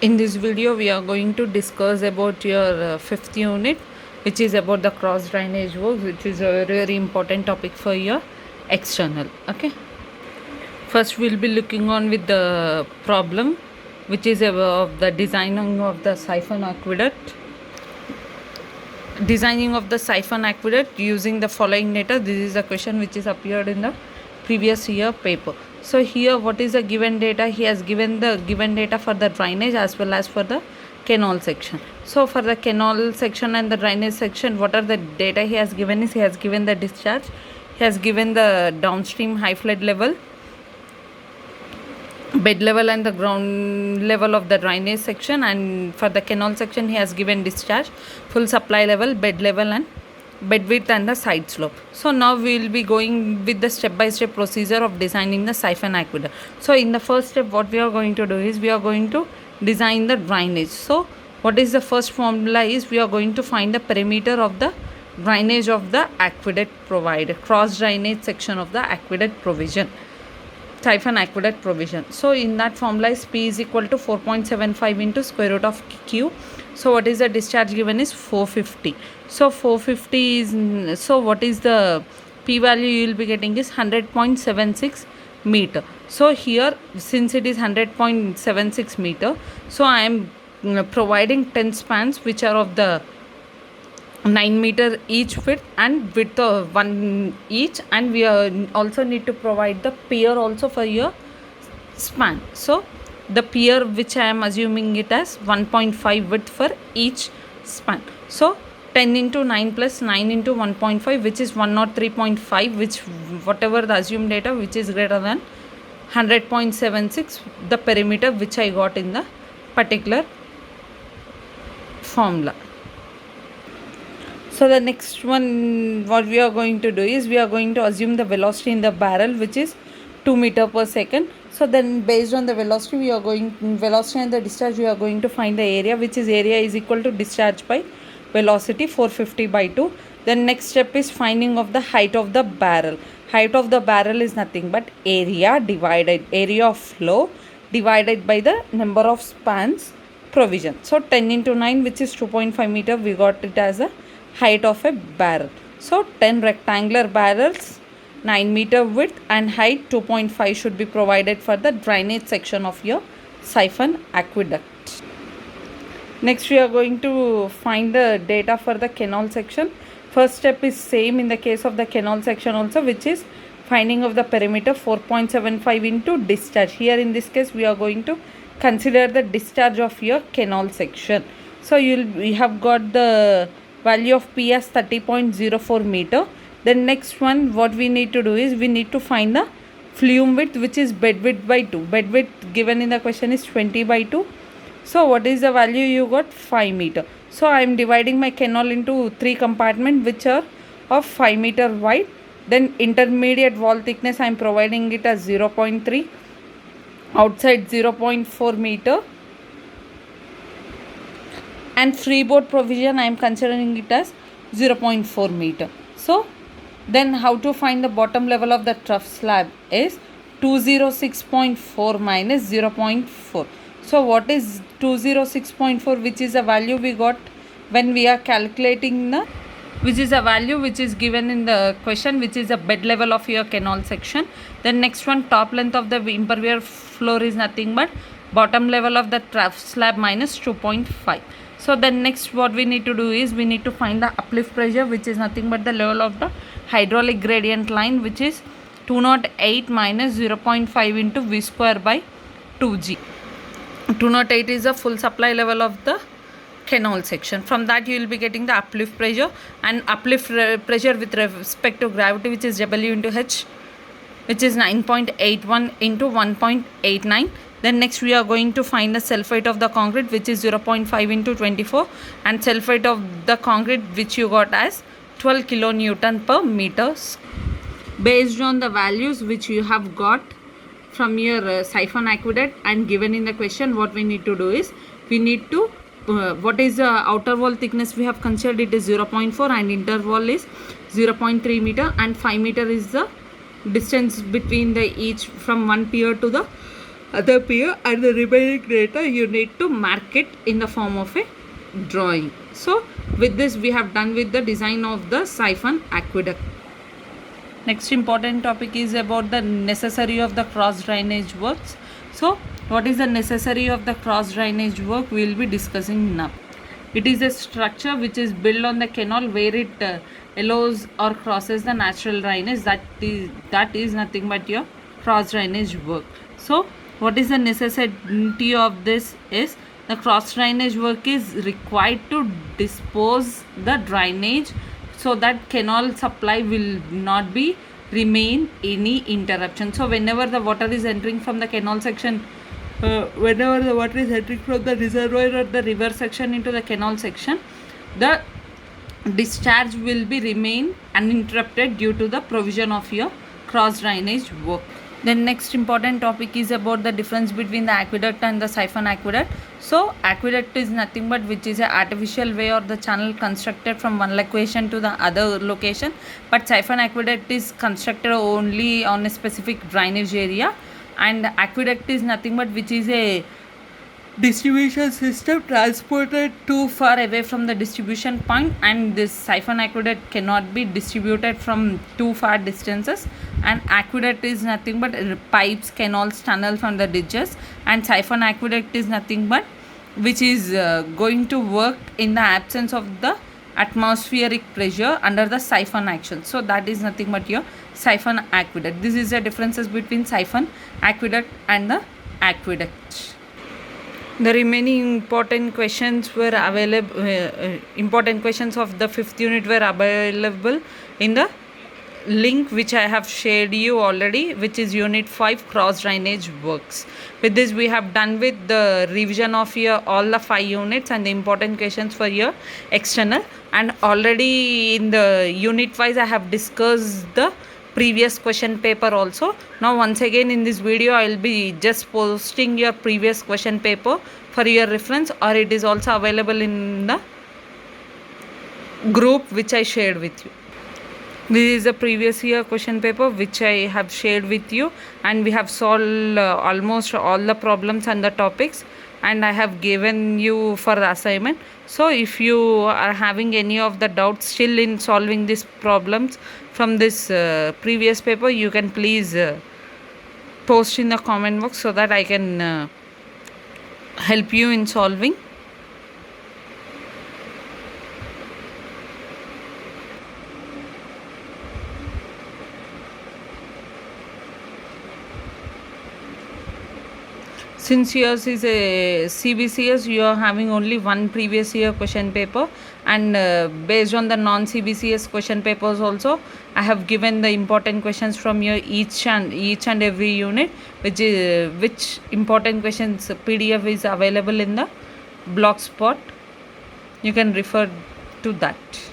In this video we are going to discuss about your fifth unit, which is about the cross drainage work, which is a very important topic for your external. Okay, first we'll be looking on with the problem, which is about the designing of the siphon aqueduct. Designing of the siphon aqueduct using the following data. This is a question which is appeared in the previous year paper. So here what is the given data? He has given the given data for the drainage as well as for the canal section. So for the canal section and the drainage section, what are the data he has given is he has given the discharge, he has given the downstream high flood level, bed level and the ground level of the drainage section, and for the canal section he has given discharge, full supply level, bed level and bed width and the side slope. So now we will be going with the step by step procedure of designing the siphon aqueduct. So in the first step what we are going to do is we are going to design the drainage. So what is the first formula is we are going to find the perimeter of the drainage of the aqueduct provided, cross drainage section of the aqueduct provision, siphon aqueduct provision. So in that formula is P is equal to 4.75 into square root of Q. So what is the discharge given is 450. So 450 is, so what is the P value you will be getting is 100.76 meter. So here since it is 100.76 meter, so I am providing 10 spans which are of the 9 meter each width and width of 1 each, and we also need to provide the pier also for your span. So the pier which I am assuming it as 1.5 width for each span. So 10 into 9 plus 9 into 1.5, which is 103.5, which whatever the assumed data which is greater than 100.76, the perimeter which I got in the particular formula. So the next one what we are going to do is we are going to assume the velocity in the barrel, which is 2 meter per second. So then based on the velocity we are going, velocity and the discharge, we are going to find the area, which is area is equal to discharge by velocity 450 by 2. Then next step is finding of the height of the barrel. Height of the barrel is nothing but area divided, area of flow divided by the number of spans provision. So 10 into 9, which is 2.5 meter, we got it as a height of a barrel. So 10 rectangular barrels, 9 meter width and height 2.5 should be provided for the drainage section of your siphon aqueduct. Next we are going to find the data for the canal section. First step is same in the case of the canal section also, which is finding of the perimeter 4.75 into discharge. Here in this case we are going to consider the discharge of your canal section. So we have got the value of P as 30.04 meter. Then next one what we need to do is we need to find the flume width, which is bed width by 2. Bed width given in the question is 20 by 2. So what is the value you got? 5 meter. So I am dividing my canal into 3 compartments which are of 5 meter wide. Then intermediate wall thickness I am providing it as 0.3, outside 0.4 meter, and freeboard provision I am considering it as 0.4 meter. So then how to find the bottom level of the trough slab is 206.4 minus 0.4. So what is 206.4, which is a value we got when we are calculating the, which is a value which is given in the question, which is the bed level of your canal section. Then next one, top length of the impervious floor is nothing but bottom level of the trough slab minus 2.5. So then next what we need to do is we need to find the uplift pressure, which is nothing but the level of the hydraulic gradient line, which is 208 minus 0.5 into V square by 2G. 208 is the full supply level of the canal section. From that you will be getting the uplift pressure, and uplift pressure with respect to gravity, which is W into H, which is 9.81 into 1.89. Then next we are going to find the self weight of the concrete, which is 0.5 into 24, and self weight of the concrete which you got as 12 kilonewton per meters. Based on the values which you have got from your siphon aqueduct and given in the question, what we need to do is we need to what is the outer wall thickness we have considered, it is 0.4 and inner wall is 0.3 meter, and 5 meter is the distance between the each from one pier to the other peer, and the remaining data you need to mark it in the form of a drawing. So with this we have done with the design of the siphon aqueduct. Next important topic is about the necessary of the cross drainage works. So what is the necessary of the cross drainage work we will be discussing now. It is a structure which is built on the canal where it allows or crosses the natural drainage. That is nothing but your cross drainage work. So what is the necessity of this is the cross drainage work is required to dispose the drainage so that canal supply will not be remain any interruption. So whenever the water is entering from the canal section, whenever the water is entering from the reservoir or the river section into the canal section, the discharge will be remain uninterrupted due to the provision of your cross drainage work. Then next important topic is about the difference between the aqueduct and the siphon aqueduct. So aqueduct is nothing but which is an artificial way or the channel constructed from one location to the other location, but siphon aqueduct is constructed only on a specific drainage area, and aqueduct is nothing but which is a distribution system transported too far away from the distribution point, and this siphon aqueduct cannot be distributed from too far distances. And aqueduct is nothing but pipes, canals, tunnels on the ditches, and siphon aqueduct is nothing but which is going to work in the absence of the atmospheric pressure under the siphon action. So that is nothing but your siphon aqueduct. This is the differences between siphon aqueduct and the aqueduct. The remaining important questions were available. Important questions of the 5th unit were available in the link which I have shared you already, which is unit 5 cross drainage works. With this we have done with the revision of your all the 5 units and the important questions for your external, and already in the unit wise I have discussed the previous question paper also. Now once again in this video I will be just posting your previous question paper for your reference, or it is also available in the group which I shared with you. This is the previous year question paper which I have shared with you, and we have solved almost all the problems and the topics, and I have given you for the assignment. So if you are having any of the doubts still in solving these problems from this previous paper, you can please post in the comment box so that I can help you in solving. Since yours is a CBCS, you are having only one previous year question paper, and based on the non-CBCS question papers also, I have given the important questions from your each and every unit, which important questions PDF is available in the Blogspot. You can refer to that.